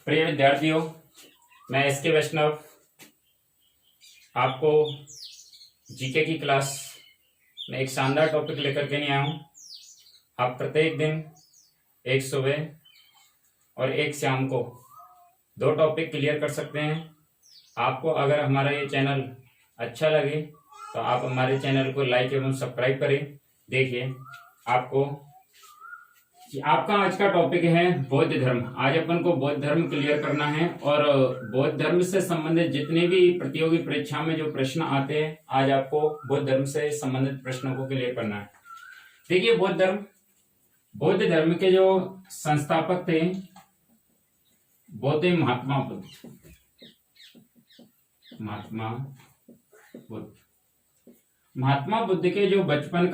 प्रिय विद्यार्थियों, मैं एस के वैष्णव आपको जीके की क्लास में एक शानदार टॉपिक लेकर के नहीं आया हूँ। आप प्रत्येक दिन एक सुबह और एक शाम को 2 टॉपिक क्लियर कर सकते हैं। आपको अगर हमारा ये चैनल अच्छा लगे तो आप हमारे चैनल को लाइक एवं सब्सक्राइब करें। देखिए, आपका आज का टॉपिक है बौद्ध धर्म। आज अपन को बौद्ध धर्म क्लियर करना है और बौद्ध धर्म से संबंधित जितने भी प्रतियोगी परीक्षा में जो प्रश्न आते हैं, आज आपको बौद्ध धर्म से संबंधित प्रश्नों को क्लियर करना है। देखिए, बौद्ध धर्म के जो संस्थापक थे वो थे महात्मा बुद्ध। महात्मा बुद्ध के जो बचपन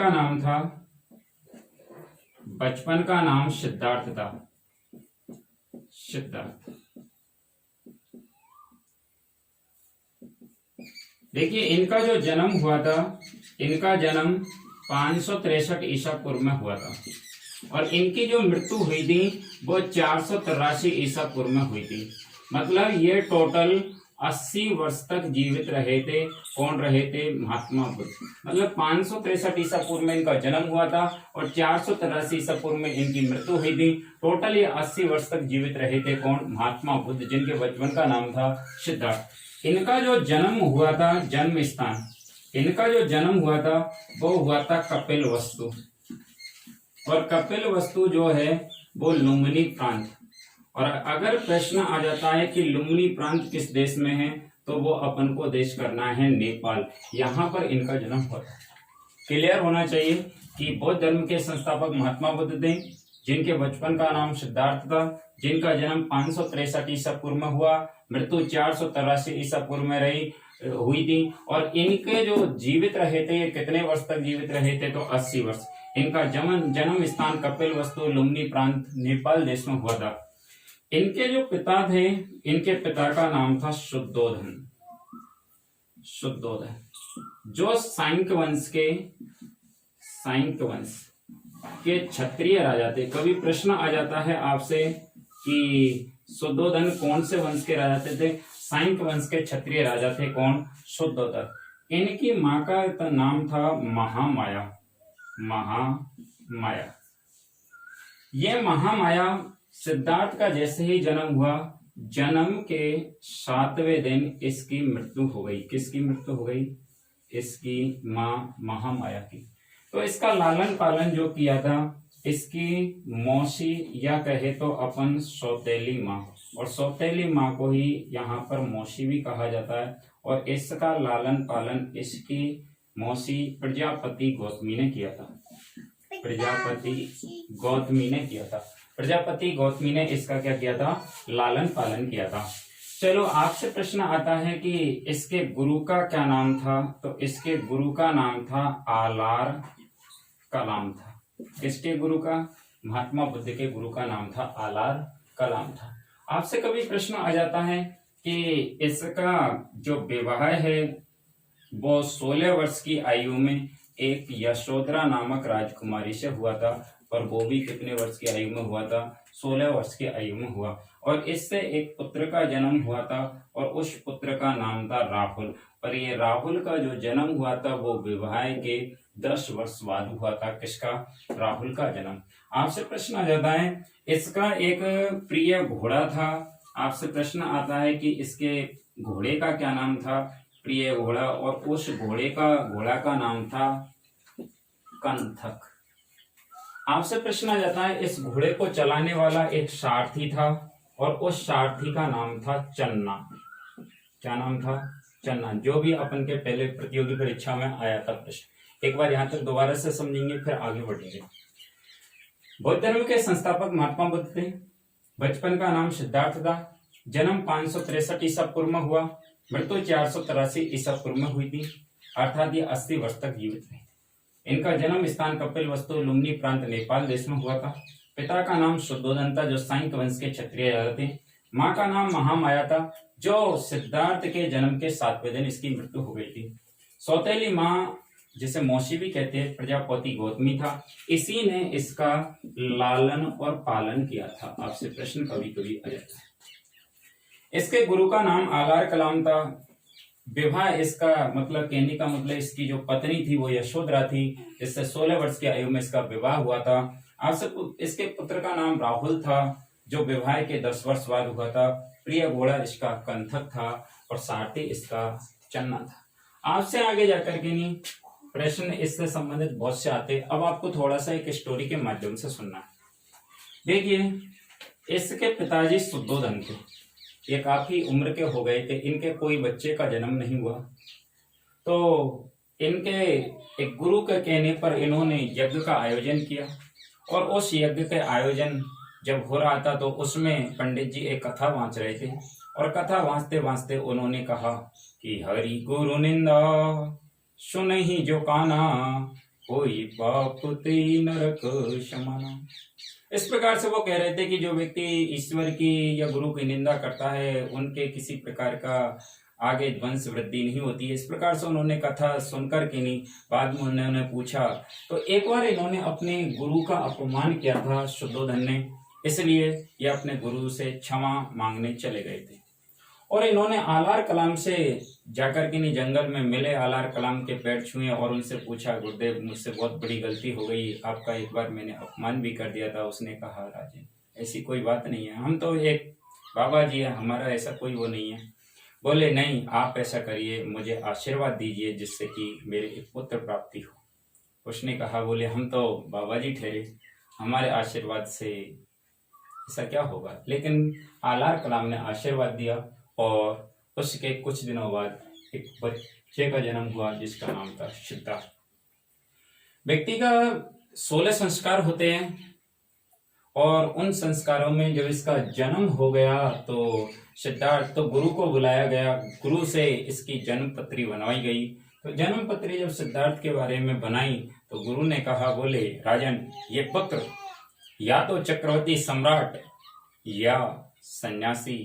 का नाम सिद्धार्थ था। देखिए, इनका जो जन्म हुआ था, इनका जन्म 563 ईसा पूर्व में हुआ था और इनकी जो मृत्यु हुई थी वो 483 ईसा पूर्व में हुई थी। मतलब ये टोटल 80 वर्ष तक जीवित रहे थे। कौन रहे थे? महात्मा बुद्ध। मतलब 563 ईसा पूर्व में इनका जन्म हुआ था और 483 ईसा पूर्व में इनकी मृत्यु हुई थी। टोटल ये 80 वर्ष तक जीवित रहे थे। कौन? महात्मा बुद्ध, जिनके बचपन का नाम था सिद्धार्थ। इनका जो जन्म हुआ था, जन्म स्थान इनका जो जन्म हुआ था वो हुआ था कपिलवस्तु। और कपिलवस्तु जो है वो लुम्बिनी प्रांत। और अगर प्रश्न आ जाता है कि लुम्बिनी प्रांत किस देश में है, तो वो अपन को देश करना है नेपाल। यहाँ पर इनका जन्म हुआ था। क्लियर होना चाहिए कि बौद्ध धर्म के संस्थापक महात्मा बुद्ध थे, जिनके बचपन का नाम सिद्धार्थ था, जिनका जन्म 563 ईसा पूर्व में हुआ, मृत्यु 483 ईसा पूर्व में हुई थी। और इनके जो जीवित रहे थे, ये कितने वर्ष तक जीवित रहे थे? तो 80 वर्ष। इनका जन्म स्थान कपिलवस्तु लुम्बिनी प्रांत नेपाल देश में हुआ था। इनके जो पिता थे, इनके पिता का नाम था शुद्धोधन, जो साइंक वंश के क्षत्रिय राजा थे। कभी प्रश्न आ जाता है आपसे कि शुद्धोधन कौन से वंश के राजा थे? साइंक वंश के क्षत्रिय राजा थे। कौन? शुद्धोधन। इनकी माँ का नाम था महामाया। ये महामाया सिद्धार्थ का जैसे ही जन्म हुआ, जन्म के 7वें दिन इसकी मृत्यु हो गई। किसकी मृत्यु हो गई? इसकी माँ महामाया की। तो इसका लालन पालन जो किया था इसकी मौसी, या कहे तो अपन सौतेली माँ, और सौतेली माँ को ही यहाँ पर मौसी भी कहा जाता है। और इसका लालन पालन इसकी मौसी प्रजापति गौतमी ने किया था। प्रजापति गौतमी ने इसका क्या किया था? लालन पालन किया था। चलो, आपसे प्रश्न आता है कि इसके गुरु का क्या नाम था? तो इसके गुरु का नाम था आलार कलाम था। किसके गुरु का? महात्मा बुद्ध के गुरु का नाम था आलार कलाम था। आपसे कभी प्रश्न आ जाता है कि इसका जो विवाह है वो 16 वर्ष की आयु में एक यशोधरा नामक राजकुमारी से हुआ था। और वो भी कितने वर्ष की आयु में हुआ था? 16 वर्ष की आयु में हुआ। और इससे एक पुत्र का जन्म हुआ था और उस पुत्र का नाम था राहुल। और ये राहुल का जो जन्म हुआ था वो विवाह के 10 वर्ष बाद हुआ था। किसका? राहुल का जन्म। आपसे प्रश्न आ जाता है, इसका एक प्रिय घोड़ा था। आपसे प्रश्न आता है कि इसके घोड़े का क्या नाम था? प्रिय घोड़ा। और उस घोड़ा का नाम था कंथक। आपसे प्रश्न आ जाता है, इस घोड़े को चलाने वाला एक सारथी था और उस सारथी का नाम था चन्ना। क्या नाम था? चन्ना। जो भी अपन के पहले प्रतियोगी परीक्षा में आया था प्रश्न। एक बार यहाँ तक दोबारा से समझेंगे, फिर आगे बढ़ेंगे। बौद्ध धर्म के संस्थापक महात्मा बुद्ध थे। बचपन का नाम सिद्धार्थ था। जन्म 563 ईसा पूर्व में हुआ, मृत्यु 483 ईसा पूर्व में हुई थी। अर्थात ये 80 वर्ष तक जीवित रहे। इनका जन्म स्थान कपिलवस्तु लुम्बिनी प्रांत नेपाल देश में हुआ था। पिता का नाम शुद्धोधन था, जो साइंक वंश के क्षत्रिय राजा थे। माँ का नाम महामाया था, जो सिद्धार्थ के जन्म के 7वें दिन इसकी मृत्यु हो गई थी। सौतेली माँ, जिसे मौसी भी कहते हैं, प्रजापति गौतमी था। इसी ने इसका लालन और पालन किया था। आपसे प्रश्न कभी कभी आ जाता है। इसके गुरु का नाम आलार कलाम था। विवाह इसका मतलब कहने का मतलब इसकी जो पत्नी थी वो यशोधरा थी, इससे 16 वर्ष की आयु में इसका विवाह हुआ था। आपसे इसके पुत्र का नाम राहुल था, जो विवाह के 10 वर्ष बाद हुआ था। प्रिय घोड़ा इसका कंथक था और सारथी इसका चन्ना था। आपसे आगे जाकर के नहीं प्रश्न इससे संबंधित बहुत से आते। अब आपको थोड़ा सा एक स्टोरी के माध्यम से सुनना है। देखिए, इसके पिताजी शुद्धोधन थे, ये काफी उम्र के हो गए थे, इनके कोई बच्चे का जन्म नहीं हुआ। तो इनके एक गुरु के कहने पर इन्होंने यज्ञ का आयोजन किया, और उस यज्ञ के आयोजन जब हो रहा था तो उसमें पंडित जी एक कथा वाँच रहे थे, और कथा वाँचते वाँचते उन्होंने कहा कि हरि गुरु निंदा सुनहि जो काना, कोई पाप ते नरक समाना। इस प्रकार से वो कह रहे थे कि जो व्यक्ति ईश्वर की या गुरु की निंदा करता है उनके किसी प्रकार का आगे वंश वृद्धि नहीं होती है। इस प्रकार से उन्होंने कथा सुनकर के नहीं, बाद में उन्होंने पूछा तो एक बार इन्होंने अपने गुरु का अपमान किया था शुद्धोधन ने, इसलिए ये अपने गुरु से क्षमा मांगने चले गए थे। और इन्होंने आलार कलाम से जाकर के नहीं जंगल में मिले, आलार कलाम के पैर छुए और उनसे पूछा, गुरुदेव मुझसे बहुत बड़ी गलती हो गई, आपका एक बार मैंने अपमान भी कर दिया था। उसने कहा, राजन ऐसी कोई बात नहीं है, हम तो एक बाबा जी है, हमारा ऐसा कोई वो नहीं है। बोले नहीं, आप ऐसा करिए, मुझे आशीर्वाद दीजिए जिससे कि मेरे एक पुत्र प्राप्ति हो। उसने कहा, बोले हम तो बाबा जी ठहरे, हमारे आशीर्वाद से ऐसा क्या होगा। लेकिन आलार कलाम ने आशीर्वाद दिया और उसके कुछ दिनों बाद एक बच्चे का जन्म हुआ जिसका नाम था सिद्धार्थ। व्यक्ति का 16 संस्कार होते हैं, और उन संस्कारों में जब इसका जन्म हो गया तो सिद्धार्थ तो गुरु को बुलाया गया, गुरु से इसकी जन्म पत्री बनवाई गई। तो जन्म पत्री जब सिद्धार्थ के बारे में बनाई तो गुरु ने कहा, बोले राजन ये पुत्र या तो चक्रवर्ती सम्राट या सन्यासी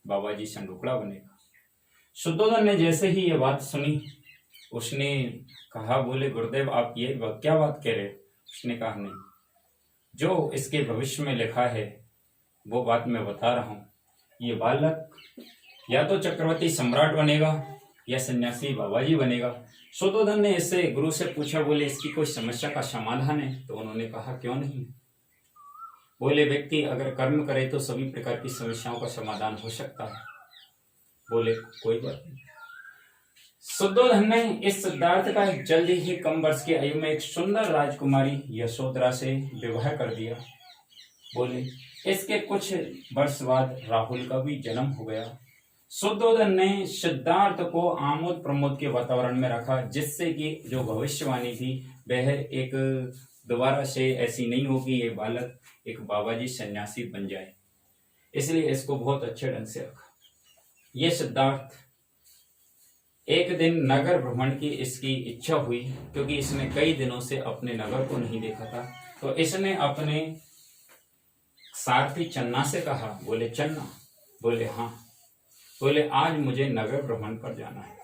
बाबा जी संडुकड़ा बनेगा। शुद्धोधन ने जैसे ही ये बात सुनी उसने कहा, बोले गुरुदेव आप ये क्या बात कह रहे। उसने कहा, नहीं, जो इसके भविष्य में लिखा है वो बात मैं बता रहा हूँ, ये बालक या तो चक्रवर्ती सम्राट बनेगा या सन्यासी बाबा जी बनेगा। शुद्धोधन ने इससे गुरु से पूछा, बोले इसकी कोई समस्या का समाधान है। तो उन्होंने कहा, क्यों नहीं। बोले व्यक्ति अगर कर्म करे तो सभी प्रकार की समस्याओं का समाधान हो सकता है। बोले कोई बात नहीं। शुद्धोधन ने इस सिद्धार्थ का जल्दी ही कम वर्ष की आयु में एक सुंदर राजकुमारी यशोधरा से विवाह कर दिया। बोले इसके कुछ वर्ष बाद राहुल का भी जन्म हो गया। शुद्धोधन ने सिद्धार्थ को आमोद प्रमोद के वातावरण में रखा, जिससे कि जो भविष्यवाणी थी वह एक दोबारा से ऐसी नहीं होगी, ये बालक एक बाबाजी सन्यासी बन जाए, इसलिए इसको बहुत अच्छे ढंग से रखा। ये सिद्धार्थ एक दिन नगर भ्रमण की इसकी इच्छा हुई, क्योंकि इसने कई दिनों से अपने नगर को नहीं देखा था। तो इसने अपने सारथी चन्ना से कहा, बोले चन्ना। बोले हाँ। बोले आज मुझे नगर भ्रमण पर जाना है।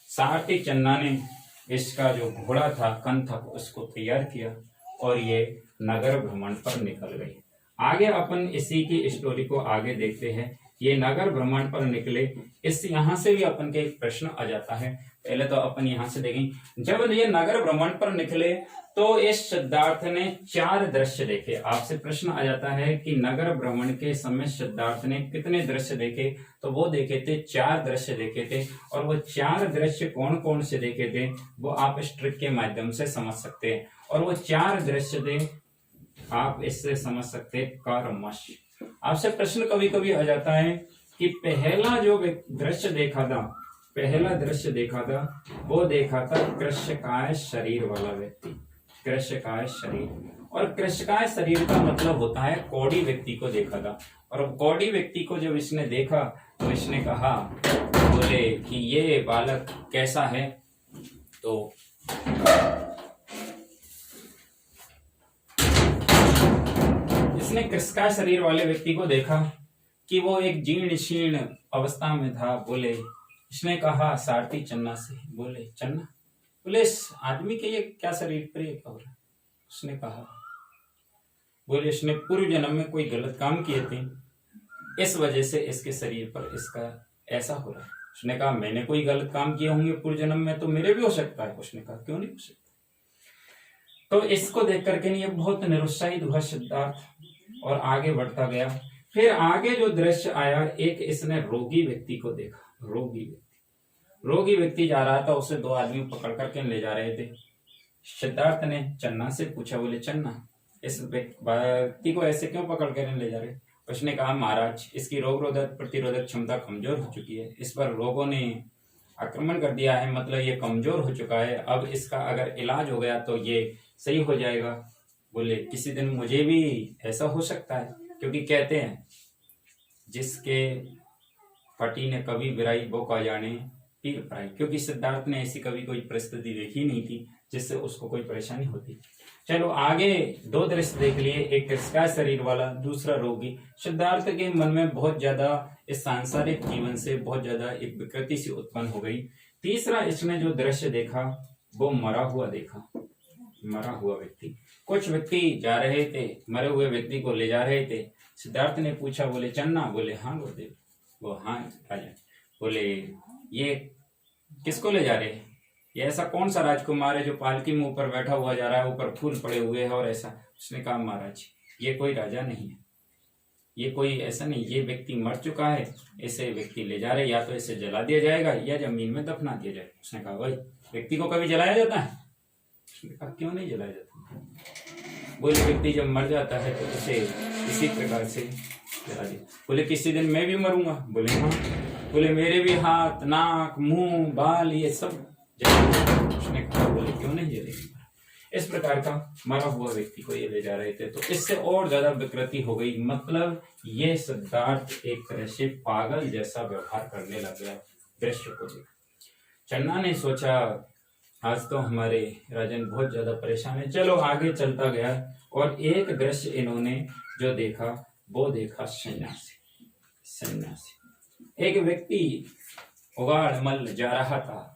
सारथी चन्ना ने इसका जो घोड़ा था कंथक उसको तैयार किया और ये नगर भ्रमण पर निकल गई। आगे अपन इसी की स्टोरी को आगे देखते हैं। ये नगर भ्रमण पर निकले, इस यहाँ से भी अपन के एक प्रश्न आ जाता है। पहले तो अपन यहाँ से देखें, जब ये नगर भ्रमण पर निकले तो इस सिद्धार्थ ने 4 दृश्य देखे। आपसे प्रश्न आ जाता है कि नगर भ्रमण के समय सिद्धार्थ ने कितने दृश्य देखे, तो वो देखे थे 4 दृश्य देखे थे। और वो 4 दृश्य कौन कौन से देखे थे वो आप इस ट्रिक के माध्यम से समझ सकते हैं। और वो 4 दृश्य थे, आप इससे समझ सकते हैं कर्मश। आपसे प्रश्न कभी कभी आ जाता है कि पहला जो दृश्य देखा था, पहला दृश्य देखा था वो देखा था कृष्णकाय शरीर वाला व्यक्ति, कृष्णकाय शरीर। और कृष्णकाय शरीर का मतलब होता है कौड़ी व्यक्ति को देखा था। और कौड़ी व्यक्ति को जब इसने देखा तो इसने कहा, बोले कि ये बालक कैसा है। तो इसने कृष्णकाय शरीर वाले व्यक्ति को देखा कि वो एक जीर्ण शीर्ण अवस्था में था। बोले इसने कहा सारथी चन्ना से, बोले चन्ना, बोले इस आदमी के ये क्या शरीर पर ये खबर है। उसने कहा, बोले इसने पूर्व जन्म में कोई गलत काम किए थे, इस वजह से इसके शरीर पर इसका ऐसा हो रहा है। उसने कहा मैंने कोई गलत काम किए होंगे पूर्व जन्म में, तो मेरे भी हो सकता है। उसने कहा क्यों नहीं हो सकता। तो इसको देख करके ये बहुत निरुत्साहित हुआ सिद्धार्थ और आगे बढ़ता गया। फिर आगे जो दृश्य आया, एक इसने रोगी व्यक्ति को देखा। रोगी व्यक्ति जा रहा था, उसे दो आदमी पकड़ करके ले जा रहे थे। सिद्धार्थ ने चन्ना से पूछा, बोले चन्ना इस व्यक्ति को ऐसे क्यों पकड़ कर ले जा रहे। उसने कहा महाराज इसकी रोग प्रतिरोधक क्षमता कमजोर हो चुकी है, इस पर रोगों ने आक्रमण कर दिया है, मतलब ये कमजोर हो चुका है। अब इसका अगर इलाज हो गया तो ये सही हो जाएगा। बोले किसी दिन मुझे भी ऐसा हो सकता है, क्योंकि कहते हैं जिसके पति ने कभी बिराई वो का जाने पीर पराई, क्योंकि सिद्धार्थ ने ऐसी कभी कोई परिस्थिति देखी नहीं थी जिससे उसको कोई परेशानी होती। चलो आगे दो दृश्य देख लिए, एक कृष्णकाय शरीर वाला, दूसरा रोगी। सिद्धार्थ के मन में बहुत ज्यादा इस सांसारिक जीवन से बहुत ज्यादा एक विकृति सी उत्पन्न हो गई। तीसरा इसने जो दृश्य देखा वो मरा हुआ देखा, मरा हुआ व्यक्ति। कुछ व्यक्ति जा रहे थे, मरे हुए व्यक्ति को ले जा रहे थे। सिद्धार्थ ने पूछा, बोले चन्ना, बोले हाँ गुरुदेव। वो हाँ राजा। बोले ये किसको ले जा रहे हैं, ये ऐसा कौन सा राजकुमार है जो पालकी में ऊपर बैठा हुआ जा रहा है, ऊपर फूल पड़े हुए हैं और ऐसा। उसने कहा महाराज ये कोई राजा नहीं है, ये कोई ऐसा नहीं, ये व्यक्ति मर चुका है, ऐसे व्यक्ति ले जा रहे, या तो इसे जला दिया जाएगा या जमीन में दफना दिया जाएगा। उसने कहा भाई व्यक्ति को कभी जलाया जाता है। उसने कहा क्यों नहीं जलाया जाता। बोले व्यक्ति जब मर जाता है तो उसे इसी प्रकार से जला दिया। बोले किसी दिन मैं भी मरूंगा। बोले हाँ। बोले मेरे भी हाथ नाक मुंह बाल ये सब जलेंगे। उसने कहा बोले क्यों नहीं जलेंगे। इस प्रकार का मरा हुआ व्यक्ति को ये ले जा रहे थे, तो इससे और ज्यादा विकृति हो गई। मतलब ये सिद्धार्थ एक तरह से पागल जैसा व्यवहार करने लग गया दृश्य को देख। चन्ना ने सोचा आज तो हमारे राजन बहुत ज्यादा परेशान है। चलो आगे चलता गया और एक दृश्य इन्होंने जो देखा वो देखा सन्यासी। एक व्यक्ति उगाड़ मल जा रहा था।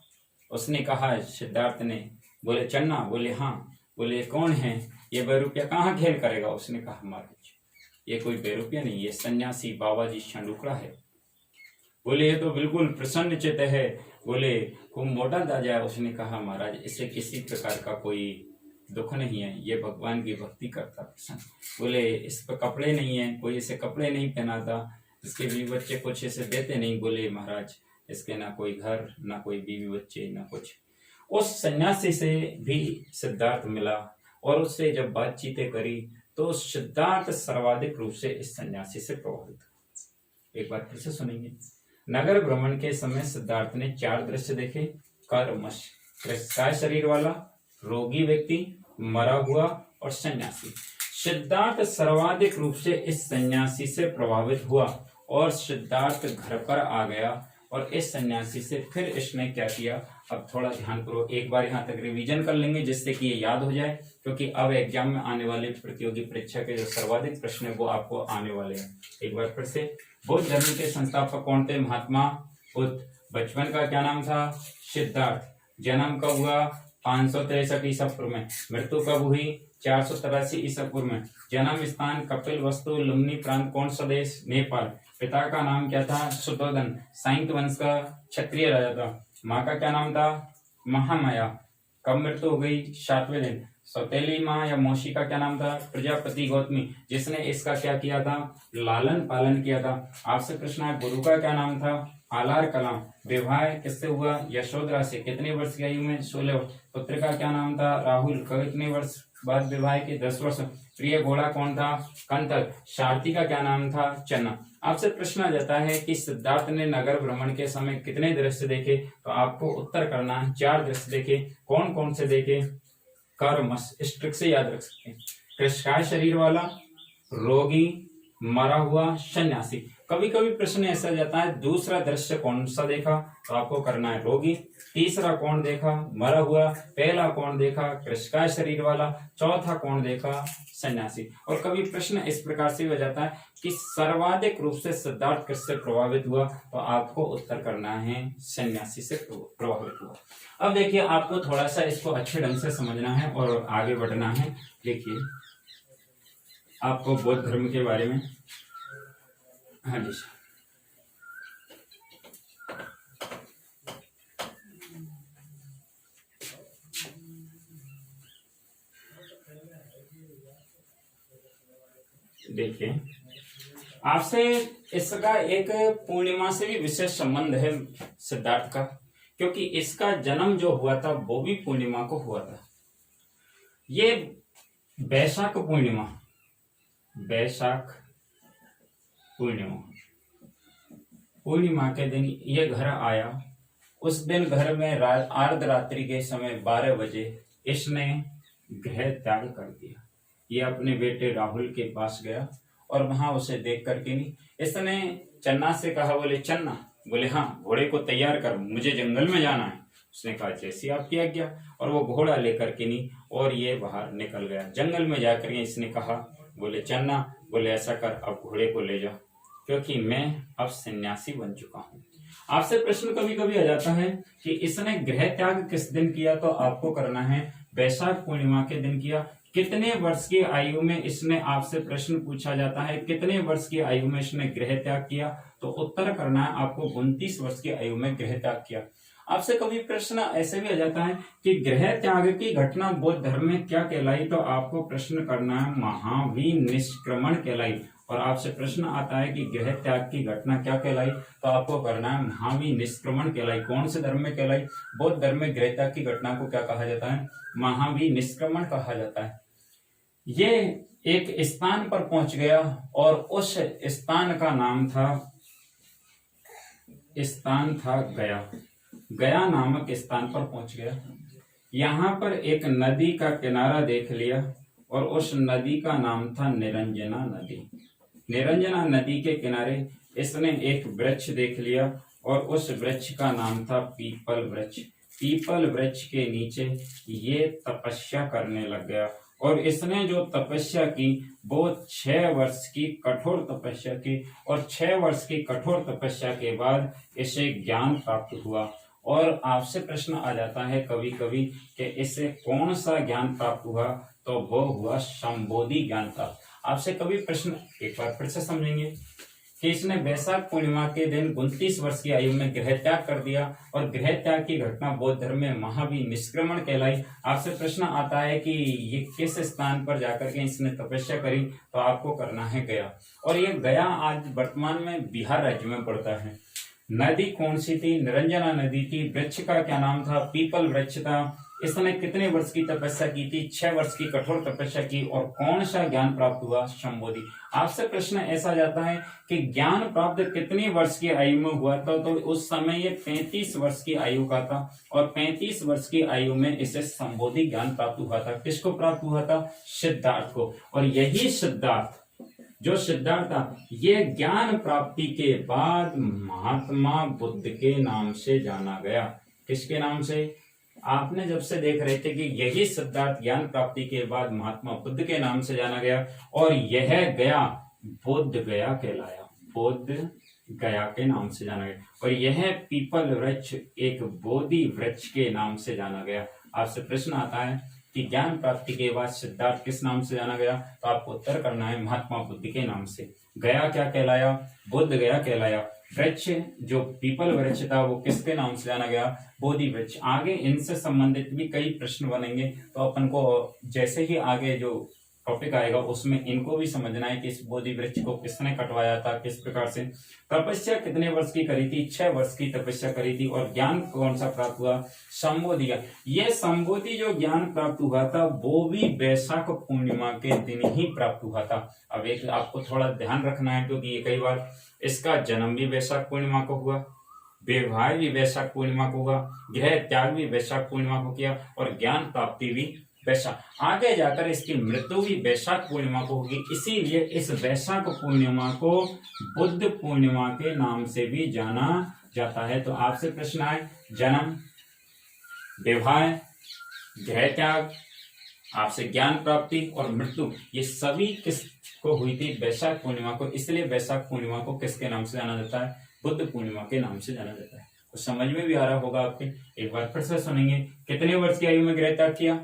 उसने कहा सिद्धार्थ ने, बोले चन्ना, बोले हाँ। बोले कौन है ये, बेरुपया कहाँ खेल करेगा। उसने कहा महाराज ये कोई बेरुपया नहीं, ये सन्यासी बाबा जी छंडुकड़ा है। बोले ये तो बिल्कुल प्रसन्न चित्त है, बोले खूब मोटा ताजा है। उसने कहा महाराज इससे किसी प्रकार का कोई दुख नहीं है, ये भगवान की भक्ति करता प्रसन्न। बोले इस पर कपड़े नहीं है, कोई इसे कपड़े नहीं पहनाता, इसके बीवी बच्चे कुछ इसे देते नहीं। बोले महाराज इसके ना कोई घर ना कोई बीवी बच्चे ना कुछ। उस सन्यासी से भी सिद्धार्थ मिला और उससे जब बातचीतें करी तो सिद्धार्थ सर्वाधिक रूप से इस सन्यासी से प्रभावित हुआ। एक बार फिर से सुनेंगे। नगर भ्रमण के समय सिद्धार्थ ने 4 दृश्य देखे। कर्मश, कृष्णकाय शरीर वाला, रोगी व्यक्ति, मरा हुआ और सन्यासी। सिद्धार्थ सर्वाधिक रूप से इस सन्यासी से प्रभावित हुआ और सिद्धार्थ घर पर आ गया और इस सन्यासी से फिर इसने क्या किया। अब थोड़ा ध्यानपूर्वक एक बार यहाँ तक रिवीजन कर लेंगे जिससे कि ये याद हो जाए, क्योंकि अब एग्जाम में आने वाले प्रतियोगी परीक्षा के जो सर्वाधिक प्रश्न है वो आपको आने वाले हैं। एक बार फिर से, बौद्ध धर्म के संस्थापक कौन थे? महात्मा बुद्ध। बचपन का क्या नाम था? सिद्धार्थ। जन्म कब हुआ? 563 ईसा पूर्व में। मृत्यु कब हुई? 483 ईसा पूर्व में। जन्म स्थान कपिल वस्तु लुम्नी प्रांत, कौन सा देश? नेपाल। पिता का नाम क्या था? सुतोदन। साइंत वंश का क्षत्रिय राजा था। माँ का क्या नाम था? महामाया। कब मृत्यु हो गई? 7वें दिन। सौतेली माँ या मौसी का क्या नाम था? प्रजापति गौतमी, जिसने इसका क्या किया था? लालन पालन किया था। आपसे प्रश्न है गुरु का क्या नाम था? आलार कलाम। विवाह किससे हुआ? यशोधरा से। कितने वर्ष की आयु में? 16 वर्ष। पुत्र का क्या नाम था? राहुल। कितने वर्ष बाद विवाह के? 10 वर्ष। प्रिय घोड़ा कौन था? कंतक। सारथी का क्या नाम था? चन्ना। आपसे प्रश्न आ जाता है कि सिद्धार्थ ने नगर भ्रमण के समय कितने दृश्य देखे, तो आपको उत्तर करना है 4 दृश्य देखे। कौन कौन से देखे? कर्मश, इस ट्रिक से याद रख सकते हैं। कृष्णकाय शरीर वाला, रोगी, मरा हुआ, सन्यासी। कभी कभी प्रश्न ऐसा जाता है दूसरा दृश्य कौन सा देखा, तो आपको करना है रोगी। तीसरा कौन देखा? मरा हुआ। पहला कौन देखा? कृष्णकाय शरीर वाला। चौथा कौन देखा? सन्यासी। और कभी प्रश्न इस प्रकार से हो जाता है कि सर्वाधिक रूप से सिद्धार्थ किससे प्रभावित हुआ, तो आपको उत्तर करना है सन्यासी से प्रभावित हुआ। अब देखिए आपको थोड़ा सा इसको अच्छे ढंग से समझना है और आगे बढ़ना है। देखिए आपको बौद्ध धर्म के बारे में हाँ जी सर। देखिए, आपसे इसका एक पूर्णिमा से भी विशेष संबंध है सिद्धार्थ का, क्योंकि इसका जन्म जो हुआ था वो भी पूर्णिमा को हुआ था। ये वैशाख पूर्णिमा, वैशाख पूर्णिमा के दिन ये घर आया। उस दिन घर में अर्धरात्रि के समय 12 बजे इसने गृह त्याग कर दिया। ये अपने बेटे राहुल के पास गया और वहां उसे देख करके नहीं, इसने चन्ना से कहा, बोले चन्ना, बोले हाँ, घोड़े को तैयार कर, मुझे जंगल में जाना है। उसने कहा जैसी आपकी आज्ञा, और वो घोड़ा लेकर के नहीं और ये बाहर निकल गया। जंगल में जाकर इसने कहा, बोले चन्ना, बोले ऐसा कर, अब घोड़े को ले जाओ, क्योंकि मैं अब सन्यासी बन चुका हूँ। आपसे प्रश्न कभी कभी आ जाता है कि इसने गृह त्याग किस दिन किया, तो आपको करना है वैशाख पूर्णिमा के दिन किया। कितने वर्ष की आयु में इसने, आपसे प्रश्न पूछा जाता है कितने वर्ष की आयु में इसने गृह त्याग किया, तो उत्तर करना है आपको 29 वर्ष की आयु में गृह त्याग किया। आपसे कभी प्रश्न ऐसे भी आ जाता है कि गृह त्याग की घटना बौद्ध धर्म में क्या कहलाई, तो आपको प्रश्न करना है महावीर निष्क्रमण कहलाई। और आपसे प्रश्न आता है कि गृह त्याग की घटना क्या कहलाई, तो आपको करना है महावीर निष्क्रमण कहलाई। कौन से धर्म में कहलाई? बौद्ध धर्म में गृह त्याग की घटना को क्या कहा जाता है? महावीर निष्क्रमण कहा जाता है। ये एक स्थान पर पहुंच गया और उस स्थान का नाम था गया। गया नामक स्थान पर पहुंच गया। यहाँ पर एक नदी का किनारा देख लिया और उस नदी का नाम था निरंजना नदी। निरंजना नदी के किनारे इसने एक वृक्ष देख लिया और उस वृक्ष का नाम था पीपल वृक्ष। पीपल वृक्ष के नीचे ये तपस्या करने लग गया और इसने जो तपस्या की वो 6 वर्ष की कठोर तपस्या की, और 6 वर्ष की कठोर तपस्या के बाद इसे ज्ञान प्राप्त हुआ। और आपसे प्रश्न आ जाता है कभी कभी कि इसे कौन सा ज्ञान प्राप्त हुआ, तो वो हुआ संबोधि ज्ञान प्राप्त। आपसे कभी प्रश्न एक बार फिर से समझेंगे कि इसने वैशाख पूर्णिमा के दिन 29 वर्ष की आयु में गृह त्याग कर दिया और गृह त्याग की घटना बौद्ध धर्म में महावीर निष्क्रमण कहलाई। आपसे प्रश्न आता है कि ये किस स्थान पर जाकर के इसने तपस्या करी, तो आपको करना है गया। और ये गया आज वर्तमान में बिहार राज्य में पड़ता है। नदी कौन सी थी? निरंजना नदी थी। वृक्ष का क्या नाम था? पीपल वृक्ष था। इसने कितने वर्ष की तपस्या की थी? 6 वर्ष की कठोर तपस्या की। और कौन सा ज्ञान प्राप्त हुआ? संबोधि। आपसे प्रश्न ऐसा जाता है कि ज्ञान प्राप्त कितनी वर्ष की आयु में हुआ था, तो उस समय ये 35 वर्ष की आयु का था और 35 वर्ष की आयु में इसे संबोधि ज्ञान प्राप्त हुआ था। किसको प्राप्त हुआ था? सिद्धार्थ को। और यही सिद्धार्थ जो सिद्धार्थ था, ये ज्ञान प्राप्ति के बाद महात्मा बुद्ध के नाम से जाना गया। किसके नाम से? आपने जब से देख रहे थे कि यही सिद्धार्थ ज्ञान प्राप्ति के बाद महात्मा बुद्ध के नाम से जाना गया और यह गया बोध गया कहलाया। बोध गया के नाम से जाना गया और यह पीपल वृक्ष एक बोधि वृक्ष के नाम से जाना गया। आपसे प्रश्न आता है कि ज्ञान प्राप्ति के बाद सिद्धार्थ किस नाम से जाना गया, तो आपको उत्तर करना है महात्मा बुद्ध के नाम से। गया क्या कहलाया? बुद्ध गया कहलाया। वृक्ष जो पीपल वृक्ष था वो किसके नाम से जाना गया? बोधि वृक्ष। आगे इनसे संबंधित भी कई प्रश्न बनेंगे, तो अपन को जैसे ही आगे जो टॉपिक आएगा उसमें इनको भी समझना है कि इस बोधि वृक्ष को किसने कटवाया था, किस प्रकार से। तपस्या कितने वर्ष की करी थी? 6 वर्ष की तपस्या करी थी। और ज्ञान कौन सा प्राप्त हुआ? संबोधि। ये संबोधि जो ज्ञान प्राप्त हुआ था वो भी वैशाख पूर्णिमा के दिन ही प्राप्त हुआ था। अब एक आपको थोड़ा ध्यान रखना है, क्योंकि ये कई बार इसका जन्म भी वैशाख पूर्णिमा को हुआ, विवाह भी वैशाख पूर्णिमा को हुआ, गृह त्याग भी वैशाख पूर्णिमा को किया और ज्ञान प्राप्ति भी वैशाख, आगे जाकर इसकी मृत्यु भी वैशाख पूर्णिमा को होगी। इसीलिए इस वैशाख पूर्णिमा को बुद्ध पूर्णिमा के नाम से भी जाना जाता है। तो आपसे प्रश्न आए, जन्म, विवाह, गृह त्याग, आपसे ज्ञान प्राप्ति और मृत्यु, ये सभी किसको हुई थी? वैशाख पूर्णिमा को। इसलिए वैशाख पूर्णिमा को किसके नाम से जाना जाता है? बुद्ध पूर्णिमा के नाम से जाना जाता है। तो समझ में भी आ रहा होगा आपके। एक बार फिर से सुनेंगे। कितने वर्ष की आयु में गृह त्याग किया?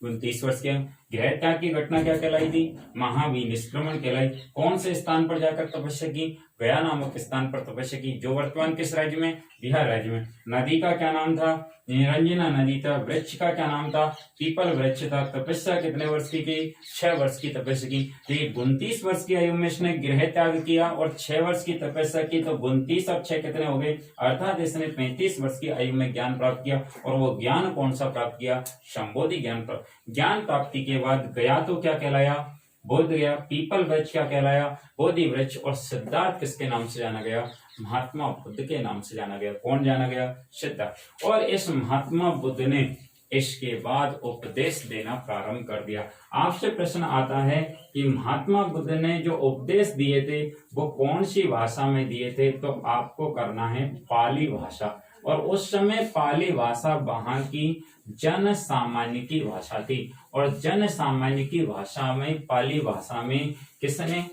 29 वर्ष के। गृह त्याग की घटना क्या कहलाई थी? महाविनिष्क्रमण कहलाई। कौन से स्थान पर जाकर तपस्या की? गया नामक स्थान पर तपस्या की, जो वर्तमान किस राज्य में? बिहार राज्य में। नदी का क्या नाम था? निरंजना नदी था। वृक्ष का क्या नाम था? पीपल वृक्ष था। तपस्या कितने वर्ष की 6 वर्ष की तपस्या की। तो ये 29 वर्ष की आयु में इसने गृह त्याग किया और 6 वर्ष की तपस्या की, तो 29 और 6 कितने हो गए? अर्थात इसने 35 वर्ष की आयु में ज्ञान प्राप्त किया। और वो ज्ञान कौन सा प्राप्त किया? संबोधि ज्ञान प्राप्त। ज्ञान प्राप्ति के बाद गया तो क्या कहलाया? बोध गया। पीपल वृक्ष क्या कहलाया? बोधि वृक्ष। और सिद्धार्थ किसके नाम से जाना गया? महात्मा बुद्ध के नाम से जाना गया। कौन जाना गया? सिद्धार्थ। और इस महात्मा बुद्ध ने इसके बाद उपदेश देना प्रारंभ कर दिया। आपसे प्रश्न आता है कि महात्मा बुद्ध ने जो उपदेश दिए थे वो कौन सी भाषा में दिए थे? तो आपको करना है पाली भाषा। और उस समय पाली भाषा वहां की जन सामान्य की भाषा थी। और जन सामान्य की भाषा में, पाली भाषा में किसने?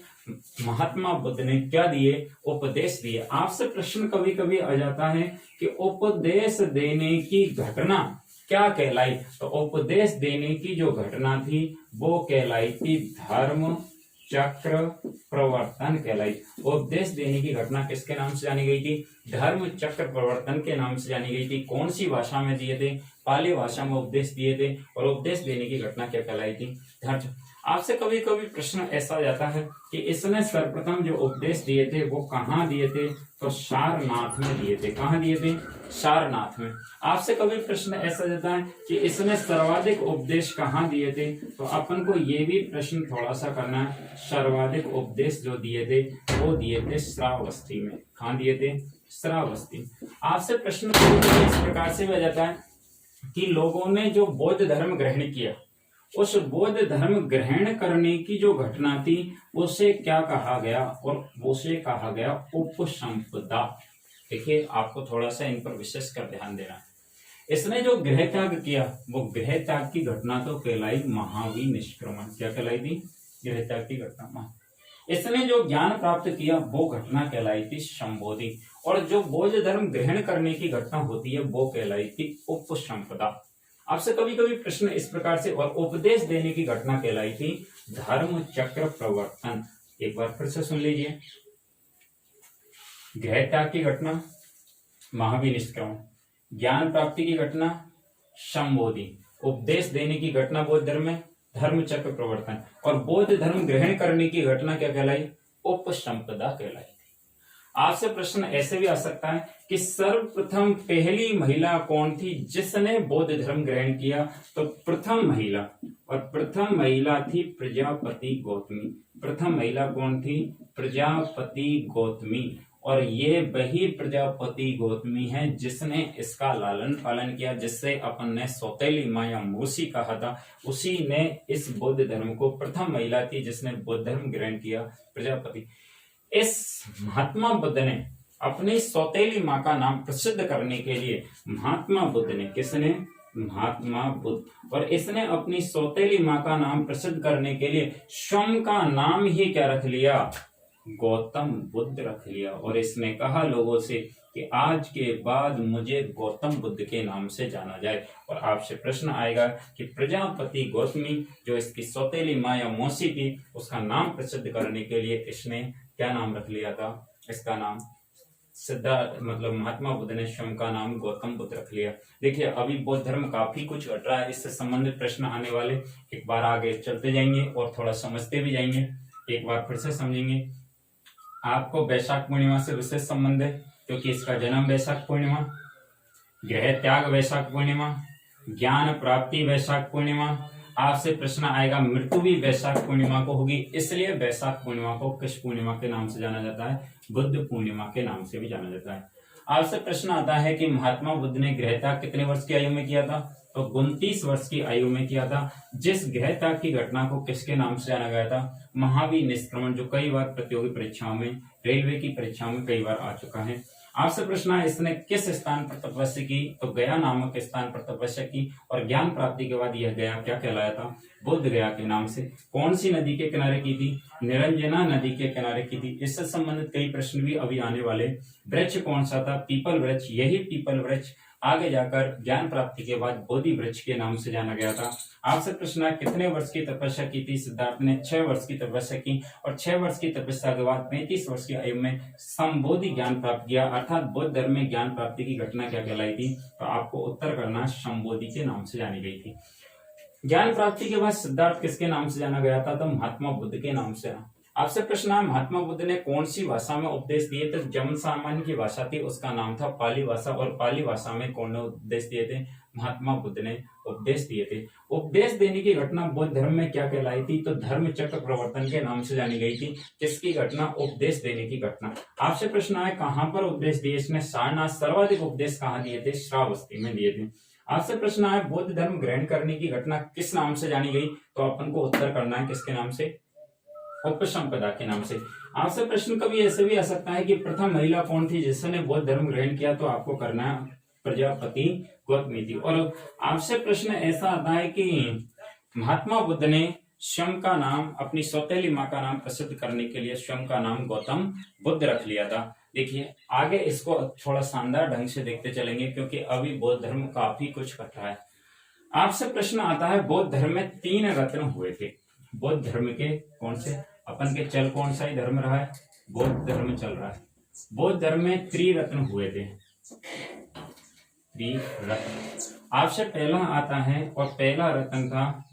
महात्मा बुद्ध ने क्या दिए? उपदेश दिए। आपसे प्रश्न कभी कभी आ जाता है कि उपदेश देने की घटना क्या कहलाई? तो उपदेश देने की जो घटना थी वो कहलाई थी धर्म चक्र प्रवर्तन कहलाई। उपदेश देने की घटना किसके नाम से जानी गई थी? धर्म चक्र प्रवर्तन के नाम से जानी गई थी। कौन सी भाषा में दिए थे? पाली भाषा में उपदेश दिए थे। और उपदेश देने की घटना क्या कहलाई थी? धर्म। आपसे कभी कभी प्रश्न ऐसा आ जाता है कि इसने सर्वप्रथम जो उपदेश दिए थे वो कहाँ दिए थे? तो सारनाथ में दिए थे। कहाँ दिए थे? सारनाथ में। आपसे कभी प्रश्न ऐसा जाता है कि इसने सर्वाधिक उपदेश कहाँ दिए थे? तो अपन को ये भी प्रश्न थोड़ा सा करना है। सर्वाधिक उपदेश जो दिए थे वो दिए थे श्रावस्ती में। कहाँ दिए थे? श्रावस्ती। आपसे प्रश्न इस प्रकार से भी आ जाता है कि लोगों ने जो बौद्ध धर्म ग्रहण किया, उस बौद्ध धर्म ग्रहण करने की जो घटना थी उसे क्या कहा गया? और उसे कहा गया उपसंपदा। देखिए, आपको थोड़ा सा इन पर विशेष कर ध्यान देना है। इसने जो गृह त्याग किया वो गृह त्याग की घटना तो कहलाई महाविनिष्क्रमण। क्या कहलाई थी? गृह त्याग की घटना। इसने जो ज्ञान प्राप्त किया वो घटना कहलाई थी संबोधि। और जो बौद्ध धर्म ग्रहण करने की घटना होती है वो कहलाई थी उपसंपदा। आपसे कभी कभी प्रश्न इस प्रकार से, और उपदेश देने की घटना कहलाई थी धर्म चक्र प्रवर्तन। एक बार फिर से सुन लीजिए। गृह त्याग की घटना महाविनिष्क्रमण, ज्ञान प्राप्ति की घटना संबोधि, उपदेश देने की घटना बौद्ध धर्म में धर्म चक्र प्रवर्तन, और बौद्ध धर्म ग्रहण करने की घटना क्या कहलाई? उपसंपदा कहलाई। आपसे प्रश्न ऐसे भी आ सकता है कि सर्वप्रथम पहली महिला कौन थी जिसने बौद्ध धर्म ग्रहण किया? तो प्रथम महिला, और प्रथम महिला थी प्रजापति गौतमी। प्रथम महिला कौन थी? प्रजापति गौतमी। और ये वही प्रजापति गौतमी है जिसने इसका लालन पालन किया, जिससे अपन ने सौतेली माँ या मौसी कहा था। उसी ने इस बौद्ध धर्म को, प्रथम महिला थी जिसने बौद्ध धर्म ग्रहण किया, प्रजापति। इस महात्मा बुद्ध ने अपनी सौतेली माँ का नाम प्रसिद्ध करने के लिए, महात्मा बुद्ध ने, किसने? महात्मा बुद्ध। और इसने अपनी सौतेली माँ का नाम प्रसिद्ध करने के लिए स्वयं का नाम ही क्या रख लिया? गौतम बुद्ध रख लिया। और इसने कहा लोगों से कि आज के बाद मुझे गौतम बुद्ध के नाम से जाना जाए। और आपसे प्रश्न आएगा कि प्रजापति गौतमी जो इसकी सौतेली माँ या मौसी थी, उसका नाम प्रसिद्ध करने के लिए इसने क्या नाम रख लिया था? इसका नाम सिद्धार्थ, मतलब महात्मा बुद्ध ने स्वयं का नाम गौतम बुद्ध रख लिया। देखिए, अभी बौद्ध धर्म काफी कुछ घट रहा है, इससे संबंधित प्रश्न आने वाले। एक बार आगे चलते जाएंगे और थोड़ा समझते भी जाएंगे। एक बार फिर से समझेंगे। आपको वैशाख पूर्णिमा से विशेष संबंध है क्योंकि इसका जन्म वैशाख पूर्णिमा, गृह त्याग वैशाख पूर्णिमा, ज्ञान प्राप्ति वैशाख पूर्णिमा। आपसे प्रश्न आएगा मृत्यु भी वैशाख पूर्णिमा को होगी, इसलिए वैशाख पूर्णिमा को किस पूर्णिमा के नाम से जाना जाता है? बुद्ध पूर्णिमा के नाम से भी जाना जाता है। आपसे प्रश्न आता है कि महात्मा बुद्ध ने गृह त्याग कितने वर्ष की आयु में किया था? तो 29 वर्ष की आयु में किया था। जिस गृह त्याग की घटना को किसके नाम से जाना गया था? महाविनिष्क्रमण, जो कई बार प्रतियोगी परीक्षाओं में, रेलवे की परीक्षाओं में कई बार आ चुका है। आपसे प्रश्न है इसने किस स्थान पर तपस्या की? तो गया नामक स्थान पर तपस्या की। और ज्ञान प्राप्ति के बाद यह गया क्या कहलाया था? बोध गया के नाम से। कौन सी नदी के किनारे की थी? निरंजना नदी के किनारे की थी। इससे संबंधित कई प्रश्न भी अभी आने वाले। वृक्ष कौन सा था? पीपल वृक्ष। यही पीपल वृक्ष आगे जाकर ज्ञान प्राप्ति के बाद बोधि वृक्ष के नाम से जाना गया था। आपसे प्रश्न है कितने वर्ष की तपस्या की थी? सिद्धार्थ ने 6 वर्ष की तपस्या की और 6 वर्ष की तपस्या के बाद 35 वर्ष की आयु में संबोधि ज्ञान प्राप्त किया, अर्थात बौद्ध धर्म में ज्ञान प्राप्ति की घटना क्या कहलाई थी? तो आपको उत्तर करना संबोधि के नाम से जानी गई थी। ज्ञान प्राप्ति के बाद सिद्धार्थ किसके नाम से जाना गया था? तो महात्मा बुद्ध के नाम से। आपसे प्रश्न है महात्मा बुद्ध ने कौन सी भाषा में उपदेश दिए? तो जन सामान्य की भाषा थी, उसका नाम था पाली भाषा। और पाली भाषा में कौन ने उपदेश दिए थे? महात्मा बुद्ध ने उपदेश दिए थे। उपदेश देने की घटना बौद्ध धर्म में क्या कहलाई थी? तो धर्म चक्र प्रवर्तन के नाम से जानी गई थी। किसकी घटना? उपदेश देने की घटना। आपसे प्रश्न है कहां पर उपदेश दिए इसने? सारनाथ। सर्वाधिक उपदेश कहाँ दिए थे? श्रावस्ती में दिए थे। आपसे प्रश्न है बौद्ध धर्म ग्रहण करने की घटना किस नाम से जानी गई? तो अपन को उत्तर करना है किसके नाम से? उपसंपदा के नाम से। आपसे प्रश्न कभी ऐसे भी आ सकता है कि प्रथम महिला कौन थी जिसने बौद्ध धर्म ग्रहण किया? तो आपको करना है प्रजापति गौतमी थी। और आपसे प्रश्न ऐसा आता है कि महात्मा बुद्ध ने स्वयं का नाम, अपनी सौतेली माँ का नाम प्रसिद्ध करने के लिए स्वयं का नाम गौतम बुद्ध रख लिया था। देखिए आगे इसको थोड़ा शानदार ढंग से देखते चलेंगे क्योंकि अभी बौद्ध धर्म काफी कुछ कर रहा है। आपसे प्रश्न आता है बौद्ध धर्म में 3 रत्न हुए थे। बौद्ध धर्म के कौन से? अपन के चल कौन सा ही धर्म रहा है? बौद्ध धर्म चल रहा है। बौद्ध धर्म में त्रिरत्न हुए थे। त्रिरत्न आपसे पहला आता है और पहला रत्न था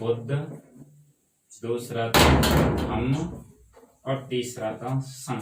बुद्ध, दूसरा था धम्म और तीसरा था संघ।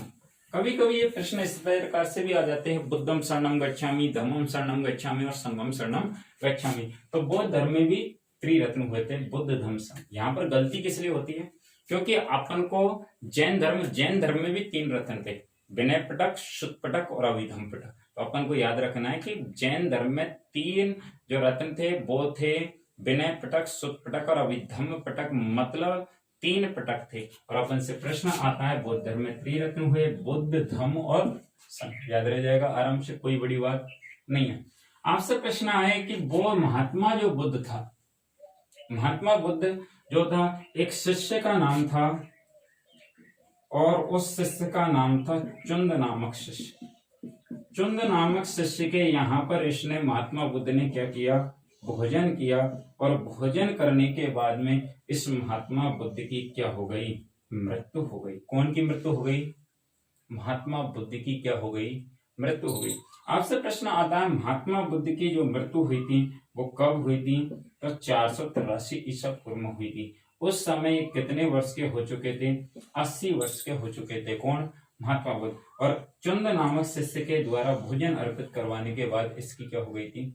कभी कभी ये प्रश्न इस प्रकार से भी आ जाते हैं बुद्धम शरणम गच्छामि, धम्मम शरणम गच्छामि और संघम शरणम गच्छामि। तो बौद्ध धर्म में भी त्रिरत्न हुए थे, बुद्ध धम्म संघ। यहाँ पर गलती किस लिए होती है? क्योंकि अपन को जैन धर्म में भी 3 रत्न थे, विनय पिटक, शुद्ध पिटक और अभिधम्म पिटक। तो अपन को याद रखना है कि जैन धर्म में 3 जो रत्न थे वो थे विनय पिटक, शुद्ध पिटक और अभिधम्म पिटक, मतलब 3 पिटक थे। और अपन से प्रश्न आता है बौद्ध धर्म में त्रिरत्न हुए, बुद्ध, धम्म और संघ। याद रह जाएगा आराम से, कोई बड़ी बात नहीं है। आपसे प्रश्न आए कि वो महात्मा जो बुद्ध था, महात्मा बुद्ध जो था एक शिष्य का नाम था और उस शिष्य का नाम था चुंद नामक शिष्य। चुंद नामक शिष्य के यहाँ पर इसने महात्मा बुद्ध ने क्या किया? भोजन किया। और भोजन करने के बाद में इस महात्मा बुद्ध की क्या हो गई? मृत्यु हो गई। कौन की मृत्यु हो गई? महात्मा बुद्ध की क्या हो गई? मृत्यु हो गई। आपसे प्रश्न आता है महात्मा बुद्ध की जो मृत्यु हुई थी वो कब हुई थी? तो 483 ईसा पूर्व में हुई थी। उस समय कितने वर्ष के हो चुके थे? 80 वर्ष के हो चुके थे। कौन? महात्मा बुद्ध। और चुंद नामक शिष्य के द्वारा भोजन अर्पित करवाने के बाद इसकी क्या हो गई थी?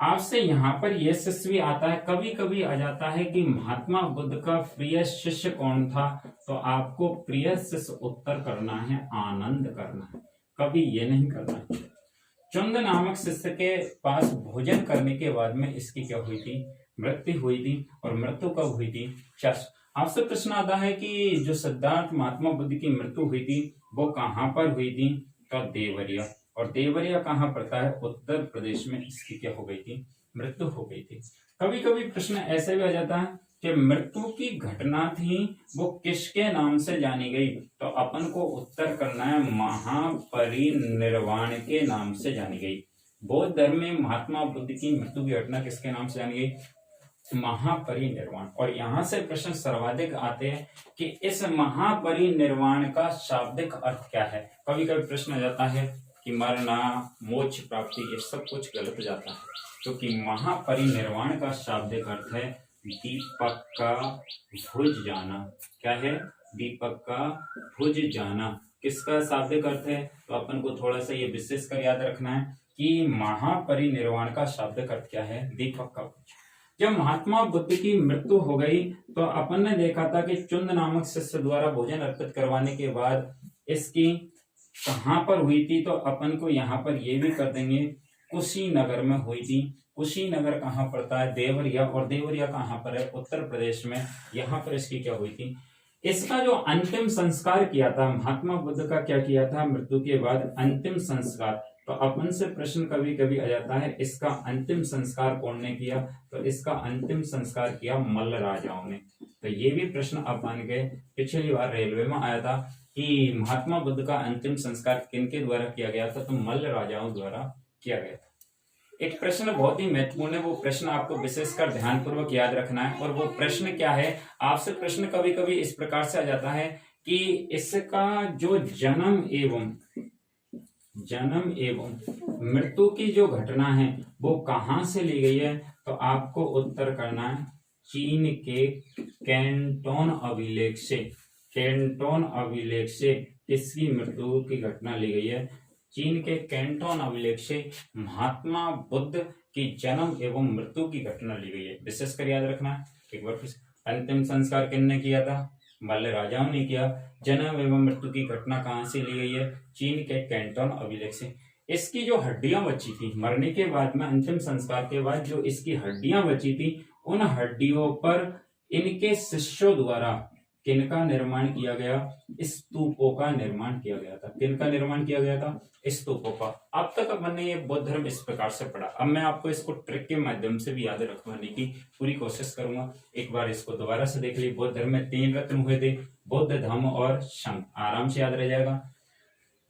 आपसे यहाँ पर यह शिष्य भी आता है, कभी कभी आ जाता है कि महात्मा बुद्ध का प्रिय शिष्य कौन था? तो आपको प्रिय शिष्य उत्तर करना है, आनंद करना है, कभी ये नहीं करना है। चुंद नामक शिष्य के पास भोजन करने के बाद में इसकी क्या हुई थी? मृत्यु हुई थी। और मृत्यु कब हुई थी? आपसे प्रश्न आता है कि जो सिद्धार्थ महात्मा बुद्ध की मृत्यु हुई थी वो कहाँ पर हुई थी? तो देवरिया। और देवरिया कहाँ पड़ता है? उत्तर प्रदेश में इसकी क्या हो गई थी? मृत्यु हो गई थी। कभी कभी प्रश्न ऐसे भी आ जाता है कि मृत्यु की घटना थी वो किसके नाम से जानी गई? तो अपन को उत्तर करना है महापरिनिर्वाण के नाम से जानी गई। बौद्ध धर्म में महात्मा बुद्ध की मृत्यु की घटना किसके नाम से जानी गई? महापरिनिर्वाण। और यहाँ से प्रश्न सर्वाधिक आते हैं कि इस महापरिनिर्वाण का शाब्दिक अर्थ क्या है? कभी कभी प्रश्न आ जाता है कि मरना, मोक्ष प्राप्ति, ये सब कुछ गलत जाता है क्योंकि महापरिनिर्वाण का शाब्दिक अर्थ है दीपक का बुझ जाना। क्या है? दीपक का बुझ जाना। किसका शाब्दिक अर्थ है? तो अपन को थोड़ा सा ये विशेष कर याद रखना है कि महापरिनिर्वाण का शाब्दिक अर्थ क्या है? दीपक का बुझ। जब महात्मा बुद्ध की मृत्यु हो गई तो अपन ने देखा था कि चुंद नामक शिष्य द्वारा भोजन अर्पित करवाने के बाद इसकी कहाँ पर हुई थी? तो अपन को यहाँ पर ये भी कर देंगे, कुशीनगर में हुई थी। कुशीनगर कहाँ पड़ता है? देवरिया। और देवरिया कहाँ पर है? उत्तर प्रदेश में। यहाँ पर इसकी क्या हुई थी? इसका जो अंतिम संस्कार किया था महात्मा बुद्ध का, क्या किया था मृत्यु के बाद? अंतिम संस्कार। तो अपन से प्रश्न कभी कभी आ जाता है इसका अंतिम संस्कार कौन ने किया? तो इसका अंतिम संस्कार किया मल्ल राजाओं ने। तो ये भी प्रश्न अपन के पिछली बार रेलवे में आया था कि महात्मा बुद्ध का अंतिम संस्कार किनके द्वारा किया गया था, तो मल्ल राजाओं द्वारा किया गया था। एक प्रश्न बहुत ही महत्वपूर्ण है, वो प्रश्न आपको विशेषकर ध्यानपूर्वक याद रखना है। और वो प्रश्न क्या है, आपसे प्रश्न कभी कभी इस प्रकार से आ जाता है कि इसका जो जन्म एवं मृत्यु की जो घटना है वो कहां से ली गई है, तो आपको उत्तर करना है चीन के कैंटोन अभिलेख से इसकी मृत्यु की घटना ली गई है। चीन के कैंटोन अभिलेख से महात्मा बुद्ध की जन्म एवं मृत्यु की घटना ली गई है। विशेषकर याद रखना है एक बार फिर। अंतिम संस्कार किसने किया था, मल्ल राजाओं ने किया। जन्म एवं मृत्यु की घटना कहां से ली गई है, चीन के कैंटोन अभिलेख से। इसकी जो हड्डियां बची थी मरने के बाद में, अंतिम संस्कार के बाद जो इसकी हड्डियां बची थी, उन हड्डियों पर इनके शिष्यों द्वारा किनका निर्माण किया गया, स्तूपों का निर्माण किया गया था। किनका निर्माण किया गया था, स्तूपों का। अब तक अपन ने ये बौद्ध धर्म इस प्रकार से पढ़ा। अब मैं आपको इसको ट्रिक के माध्यम से भी याद रखवाने की पूरी कोशिश करूंगा। एक बार इसको दोबारा से देख लीजिए। बौद्ध धर्म में 3 रत्न हुए थे, बुद्ध, धम्म और संघ। आराम से याद रह जाएगा।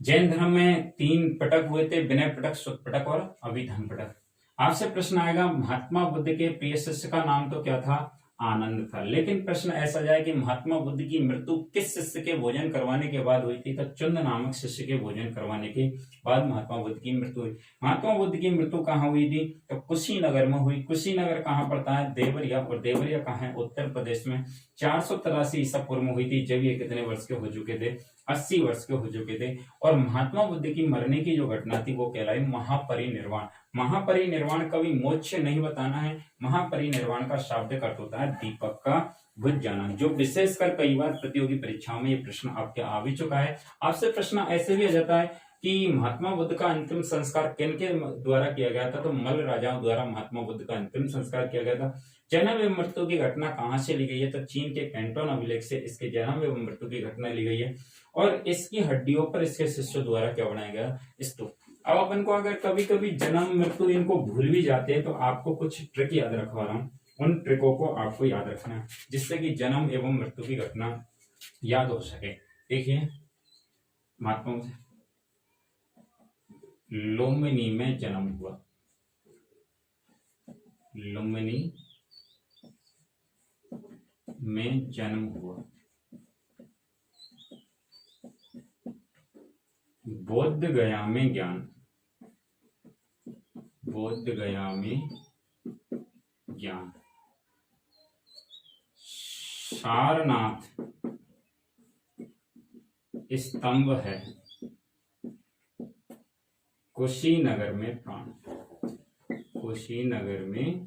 जैन धर्म में 3 पटक हुए थे, विनय पटक, सुत पटक और अभिधम्म पटक। आपसे प्रश्न आएगा महात्मा बुद्ध के प्रिय शिष्य का नाम तो क्या था, आनंद था। लेकिन प्रश्न ऐसा जाए कि महात्मा बुद्ध की मृत्यु किस शिष्य के भोजन करवाने के बाद हुई थी, तो चुंद नामक शिष्य के भोजन करवाने के बाद महात्मा बुद्ध की मृत्यु हुई। महात्मा बुद्ध की मृत्यु कहाँ हुई थी, तो कुशीनगर में हुई। कुशीनगर कहाँ पड़ता है, देवरिया। और देवरिया कहाँ है, उत्तर प्रदेश में। 483 ईसा पूर्व में हुई थी। जब ये कितने वर्ष के हो चुके थे, 80 वर्ष के हो चुके थे। और महात्मा बुद्ध की मरने की जो घटना थी वो कहलाई महापरिनिर्वाण। महापरिनिर्वाण कभी मोक्ष नहीं बताना है। महापरिनिर्वाण का शाब्दिक अर्थ होता है दीपक का बुझ जाना, जो विशेषकर कई बार प्रतियोगी परीक्षाओं में ये प्रश्न आपके आ भी चुका है। आपसे प्रश्न ऐसे भी आ जाता है कि महात्मा बुद्ध का अंतिम संस्कार किनके द्वारा किया गया था, तो मल्ल राजाओं द्वारा महात्मा बुद्ध का अंतिम संस्कार किया गया था। जन्म एवं मृत्यु की घटना कहां से ली गई है, तो चीन के कैंटोन अभिलेख से इसके जन्म एवं मृत्यु की घटना ली गई है। और इसकी हड्डियों पर इसके शिष्यों द्वारा क्या बनाया गया, स्तूप। अब अपन को अगर कभी कभी जन्म मृत्यु इनको भूल भी जाते हैं, तो आपको कुछ ट्रिक याद रखवा रहा हूँ। उन ट्रिकों को आपको याद रखना है जिससे कि जन्म एवं मृत्यु की घटना याद हो सके। देखिए, महात्मा लुम्बिनी में जन्म हुआ। लुम्बिनी में जन्म हुआ। बोध गया में ज्ञान। बोध गया में ज्ञान। सारनाथ स्तंभ है। कुशीनगर में प्राण। कुशीनगर में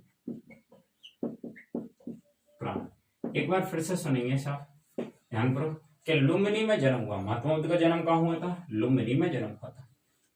प्राण। एक बार फिर से सुनेंगे साहब, ध्यान करो कि लुम्बिनी में जन्म हुआ। महात्मा बुद्ध का जन्म कहाँ हुआ था, लुम्बिनी में जन्म हुआ था।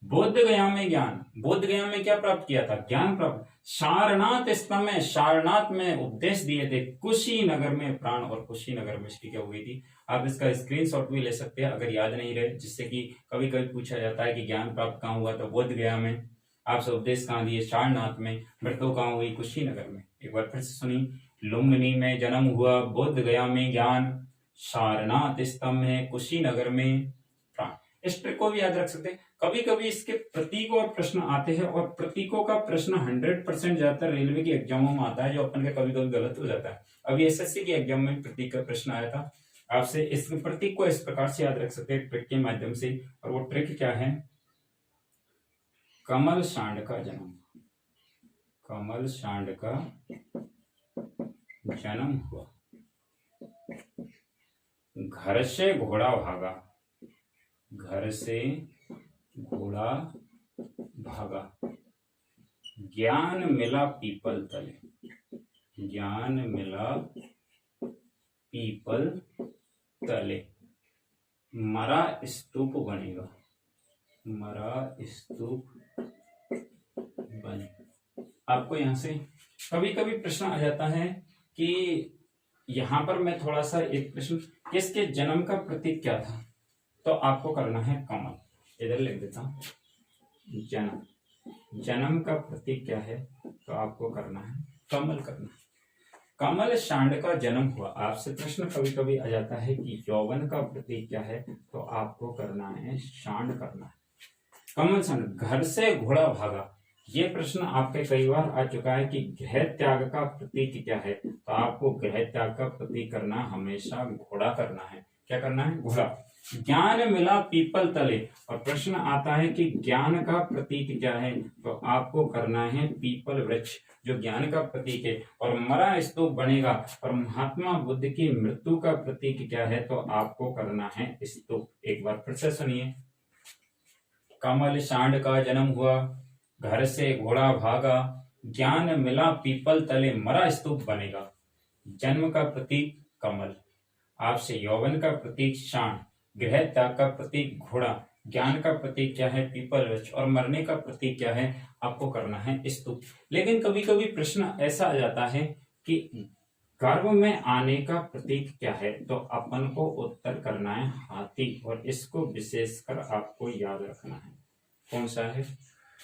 बोध गया में ज्ञान। बोध गया में क्या प्राप्त किया था, ज्ञान प्राप्त। सारनाथ स्तंभ में, सारनाथ में उपदेश दिए थे। कुशीनगर में प्राण। और कुशीनगर में इसकी क्या हुई थी, आप इसका स्क्रीनशॉट भी ले सकते हैं अगर याद नहीं रहे, जिससे कि कभी कभी पूछा जाता है कि ज्ञान प्राप्त कहाँ हुआ, तो बोध गया में। आपसे उपदेश कहाँ दिए, सारनाथ में। मृत्यु कहाँ हुई, कुशीनगर में। एक बार फिर से सुनी, लुम्बिनी में जन्म हुआ, बोध गया में ज्ञान, सारनाथ स्तंभ में, कुशीनगर में प्राण। इस ट्रिक को भी याद रख सकते हैं। कभी कभी इसके प्रतीकों और प्रश्न आते हैं, और प्रतीकों का प्रश्न 100% ज्यादातर रेलवे की एग्जामों में आता है, जो अपन का कभी कभी गलत हो जाता है। अभी एसएससी की एग्जाम में प्रतीक का प्रश्न आया था आपसे। इस प्रतीक को इस प्रकार से याद रख सकते हैं ट्रिक के माध्यम से। और वो ट्रिक क्या है, कमल सांड का जन्म। कमल सांड का जन्म हुआ। घर से घोड़ा भागा। घर से घोड़ा भागा। ज्ञान मिला पीपल तले। ज्ञान मिला पीपल तले। मरा स्तूप बनेगा। मरा स्तूप बने। आपको यहां से कभी कभी प्रश्न आ जाता है कि यहां पर मैं थोड़ा सा एक प्रश्न, किसके जन्म का प्रतीक क्या था, तो आपको करना है कमल। इधर लिख देता हूं, जन्म। जन्म का प्रतीक क्या है, तो आपको करना है कमल करना है। कमल सांड का जन्म हुआ। आपसे प्रश्न कभी कभी आ जाता है कि यौवन का प्रतीक क्या है, तो आपको करना है सांड करना है। कमल सांड, घर से घोड़ा भागा, ये प्रश्न आपके कई बार आ चुका है कि गृह त्याग का प्रतीक क्या है, तो आपको गृह त्याग का प्रतीक करना हमेशा घोड़ा करना है। क्या करना है? घोड़ा। ज्ञान मिला पीपल तले, और प्रश्न आता है कि ज्ञान का प्रतीक क्या है, तो आपको करना है पीपल वृक्ष, जो ज्ञान का प्रतीक है। और मरा स्तूप बनेगा, और महात्मा बुद्ध की मृत्यु का प्रतीक क्या है, तो आपको करना है स्तूप। एक बार फिर से सुनिए। कमल सांड का जन्म हुआ, घर से घोड़ा भागा, ज्ञान मिला पीपल तले, मरा स्तूप बनेगा। जन्म का प्रतीक कमल, आपसे यौवन का प्रतीक सांड, गृह त्याग का प्रतीक घोड़ा, ज्ञान का प्रतीक क्या है? पीपल वृक्ष, और मरने का प्रतीक क्या है? आपको करना है स्तूप। लेकिन कभी कभी प्रश्न ऐसा आ जाता है कि गर्भ में आने का प्रतीक क्या है, तो अपन को उत्तर करना है हाथी, और इसको विशेषकर आपको याद रखना है। कौन सा है?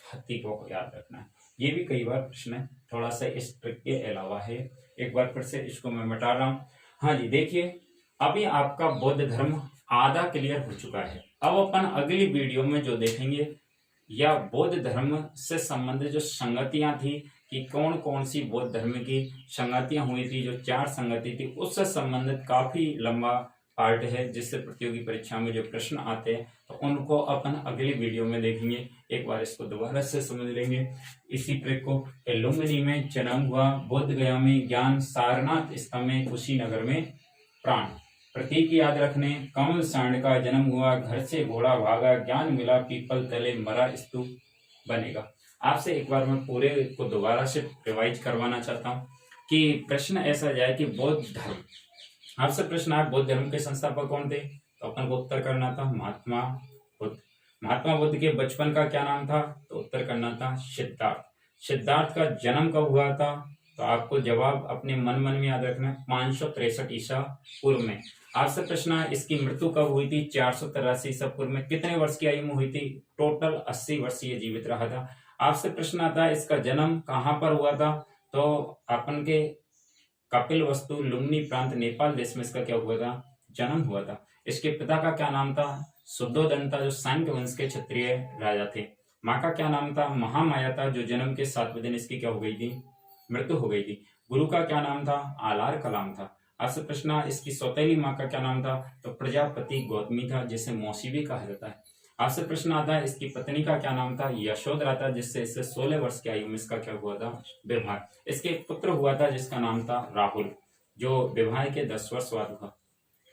हाथी को याद रखना है। ये भी कई बार प्रश्न है, थोड़ा सा इस ट्रिक के अलावा है। एक बार फिर से इसको मैं मिटा रहा हूं। हाँ जी, देखिए अभी आपका बौद्ध धर्म आधा क्लियर हो चुका है। अब अपन अगली वीडियो में जो देखेंगे, या बौद्ध धर्म से संबंधित जो संगतियां थी, कि कौन कौन सी बौद्ध धर्म की संगतियां हुई थी, जो 4 संगति थी, उससे संबंधित काफी लंबा पार्ट है, जिससे प्रतियोगी परीक्षा में जो प्रश्न आते हैं, तो उनको अपन अगली वीडियो में देखेंगे। एक बार इसको दोबारा से समझ लेंगे इसी ट्रिक को। लुम्बिनी में जन्म हुआ, बोध गया में ज्ञान, सारनाथ स्तंभ में, कुशीनगर में प्राण। प्रतीक याद रखने, कमल सांड का जन्म हुआ, घर से घोड़ा भागा, ज्ञान मिला पीपल तले, मरा स्तूप बनेगा। आपसे एक बार मैं पूरे को दोबारा से रिवाइज करवाना चाहता हूँ कि प्रश्न ऐसा जाए कि बौद्ध धर्म, आपसे प्रश्न आया बौद्ध धर्म के संस्थापक कौन थे, तो अपन को उत्तर करना था महात्मा बुद्ध। महात्मा बुद्ध के बचपन का क्या नाम था, तो उत्तर करना था सिद्धार्थ। सिद्धार्थ का जन्म कब हुआ था, तो आपको जवाब अपने मन में याद रखना है 563 ईसा पूर्व में। आपसे प्रश्न है इसकी मृत्यु कब हुई थी, 483 ईसा पूर्व में। कितने वर्ष की आयु में हुई थी, टोटल 80 वर्ष ये जीवित रहा था। आपसे प्रश्न आता है इसका जन्म कहाँ पर हुआ था, तो अपन के कपिल वस्तु लुम्बिनी प्रांत नेपाल देश में इसका क्या हुआ था, जन्म हुआ था। इसके पिता का क्या नाम था, शुद्धोदंता, जो सांक्य वंश के क्षत्रिय राजा थे। माँ का क्या नाम था, महामाया था, जो जन्म के 7वें दिन इसकी क्या हो गई थी, मृत्यु हो गई थी। गुरु का क्या नाम था, आलार कलाम था। आपसे प्रश्न इसकी सौतेली माँ का क्या नाम था, तो प्रजापति गौतमी था, जिसे मौसी भी कहा जाता है। आपसे प्रश्न आता है इसकी पत्नी का क्या नाम था, यशोधरा था, जिससे इससे 16 वर्ष की आयु में इसका क्या हुआ था, विवाह। इसके एक पुत्र हुआ था जिसका नाम था राहुल, जो विवाह के 10 वर्ष बाद हुआ।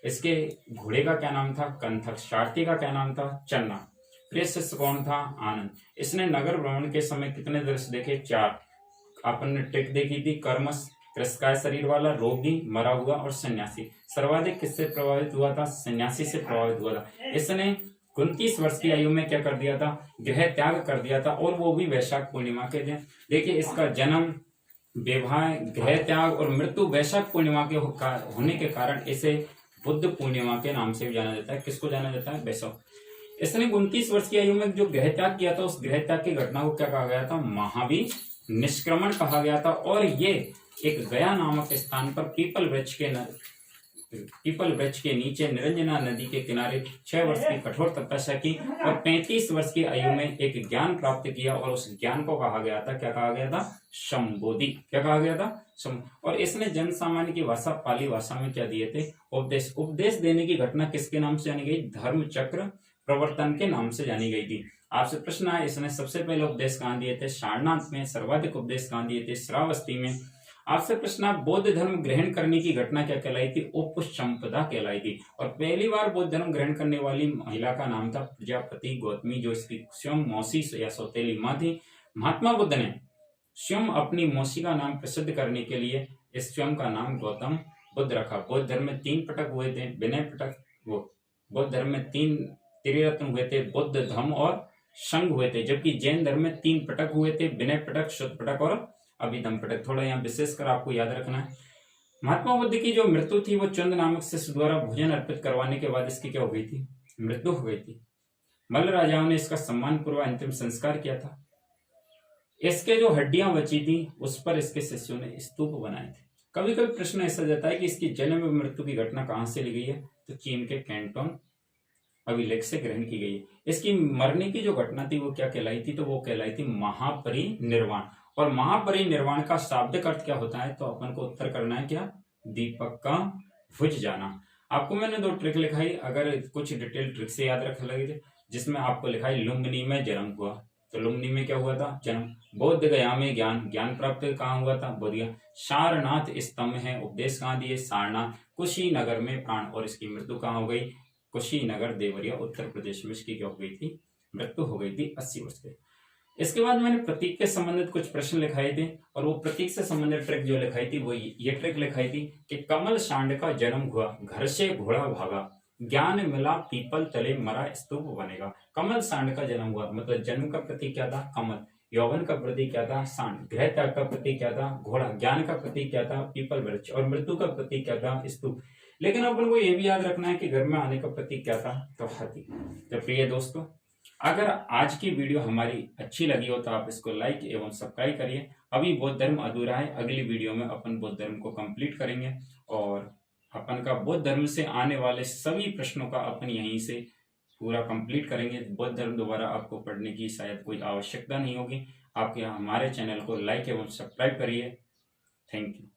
इसके घोड़े का क्या नाम था, कंथक। सारथी का क्या नाम था, चन्ना। प्रिय शिष्य कौन था, आनंद। इसने नगर भ्रमण के समय कितने दृश्य देखे, 4। अपन ने ट्रिक देखी थी, कर्मश, कृषकाय शरीर वाला, रोगी, मरा हुआ और सन्यासी। सर्वाधिक किससे प्रभावित हुआ था, सन्यासी से प्रभावित हुआ था। इसने 29 वर्ष की आयु में क्या कर दिया था, गृह त्याग कर दिया था, और वो भी वैशाख पूर्णिमा के दिन। देखिए इसका जन्म, विवाह, गृह त्याग और मृत्यु वैशाख पूर्णिमा के होने के कारण इसे बुद्ध पूर्णिमा के नाम से भी जाना जाता है। किसको जाना जाता है, वैशाख। इसने 29 वर्ष की आयु में जो गृह त्याग किया था, उस गृह त्याग की घटना को क्या कहा गया था, महावीर निष्क्रमण कहा गया था। और ये एक गया नामक स्थान पर पीपल वृक्ष के नीचे निरंजना नदी के किनारे 6 वर्ष की कठोर तपस्या की, और 35 वर्ष की आयु में एक ज्ञान प्राप्त किया, और उस ज्ञान को कहा गया था, क्या कहा गया था, संबोधि। क्या कहा गया था, और इसने जन सामान्य की भाषा पाली भाषा में क्या दिए थे, उपदेश। उपदेश देने की घटना किसके नाम से जानी गई, धर्म चक्र प्रवर्तन के नाम से जानी गई थी। आपसे प्रश्न है इसने सबसे पहले उपदेश कहाँ दिए थे, सारनाथ में। सर्वाधिक उपदेश कहाँ दिए थे, श्रावस्ती में। आपसे प्रश्न बौद्ध धर्म ग्रहण करने की घटना क्या कहलाई थी, उपसंपदा कहलाई थी। और पहली बार बौद्ध धर्म ग्रहण करने वाली महिला का नाम था प्रजापति गौतमी, जो इसकी स्वयं मौसी या सौतेली माँ थी। महात्मा बुद्ध ने स्वयं अपनी मौसी का नाम प्रसिद्ध करने के लिए इस स्वयं का नाम गौतम बुद्ध रखा। बौद्ध धर्म में 3 पटक हुए थे, विनय पटक। बौद्ध धर्म में 3 त्रिरत्न हुए थे, बुद्ध, धम्म और संघ हुए थे। जबकि जैन धर्म में 3 पटक हुए थे, विनय पटक, शुद्ध पटक और अभिधम पटक। थोड़ा यहाँ विशेषकर आपको याद रखना है। महात्मा बुद्ध की जो मृत्यु थी, वो चंद नामक शिष्य द्वारा भोजन अर्पित करवाने के बाद इसकी क्या हो गई थी, मृत्यु हो गई थी। मल्ल राजाओं ने इसका सम्मान पूर्वक अंतिम संस्कार किया था। इसके जो हड्डियां बची थी, उस पर इसके शिष्यों ने स्तूप बनाए थे। कभी कभी प्रश्न ऐसा जाता है कि इसकी जन्म व मृत्यु की घटना कहाँ से ली गई है, तो चीन के कैंटोन अभिलेख से ग्रहण की गई है। इसकी मरने की जो घटना थी वो क्या कहलाई थी, तो वो कहलाई थी महापरिनिर्वाण। और महापरिनिर्वाण का शाब्दिक अर्थ क्या होता है, तो अपन को उत्तर करना है क्या, दीपक का बुझ जाना। आपको मैंने 2 ट्रिक लिखाई, अगर कुछ डिटेल ट्रिक से याद रख लगे, जिसमें आपको लिखा है लुम्बिनी में जन्म हुआ, तो लुम्बिनी में क्या हुआ था, जन्म। बोध गया में ज्ञान, ज्ञान प्राप्त कहाँ हुआ था, बोध गया। सारनाथ स्तंभ है, उपदेश कहाँ दिए, सारनाथ। कुशीनगर में प्राण, और इसकी मृत्यु कहाँ हो गई, कुशीनगर देवरिया उत्तर प्रदेश में इसकी क्या हो गई थी, मृत्यु हो गई थी 80 वर्ष के। इसके बाद मैंने प्रतीक के संबंधित कुछ प्रश्न लिखाए थे, और वो प्रतीक से संबंधित ट्रिक जो लिखाई थी वो ये ट्रिक लिखाई थी कि कमल सांड का जन्म हुआ, घर से घोड़ा भागा, ज्ञान मिला पीपल तले मरा स्तूप बनेगा। कमल सांड का जन्म हुआ, मतलब जन्म का प्रतीक क्या था, कमल। यौवन का प्रतीक क्या था, सांड। गृह त्याग का प्रतीक क्या था, घोड़ा। ज्ञान का प्रतीक क्या था, पीपल वृक्ष। और मृत्यु का प्रतीक क्या था, स्तूप। लेकिन अपन को यह भी याद रखना है कि घर में आने का प्रतीक क्या था, तो हाथी। तो प्रिय दोस्तों, अगर आज की वीडियो हमारी अच्छी लगी हो तो आप इसको लाइक एवं सब्सक्राइब करिए। अभी बौद्ध धर्म अधूरा है, अगली वीडियो में अपन बौद्ध धर्म को कंप्लीट करेंगे, और अपन का बौद्ध धर्म से आने वाले सभी प्रश्नों का अपन यहीं से पूरा कंप्लीट करेंगे। बौद्ध धर्म दोबारा आपको पढ़ने की शायद कोई आवश्यकता नहीं होगी। आप हमारे चैनल को लाइक एवं सब्सक्राइब करिए। Thank you.